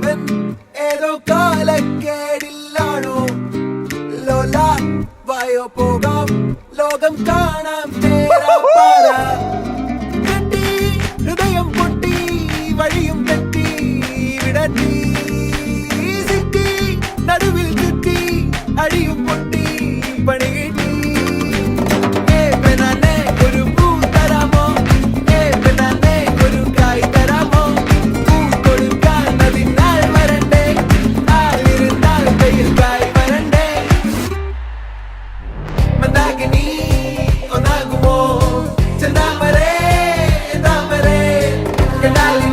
ജീവൻ ഏതോ കാലക്കേടില്ലാണോ ലോല വായോ പോകാം ലോകം കാണാം തേരാ കെട്ടി ഹൃദയം പൊട്ടി വഴിയും തെറ്റി വിടറ്റി സിറ്റി നടുവിൽ ചുറ്റി അടിയും പൊട്ടി പണി കിട്ടി ഒരു പൂ തരാമോ ഒരു കായ് തരാമോ പൂ കൊടുക്കാൻ അതിനാൾ വരണ്ടേ ആളിരുന്നാൽ വെയിൽ കായ് വരണ്ടേ മന്ദാകിനി ഒന്നാകുമോ ചെന്താമരേ താമരേ കണ്ടാലി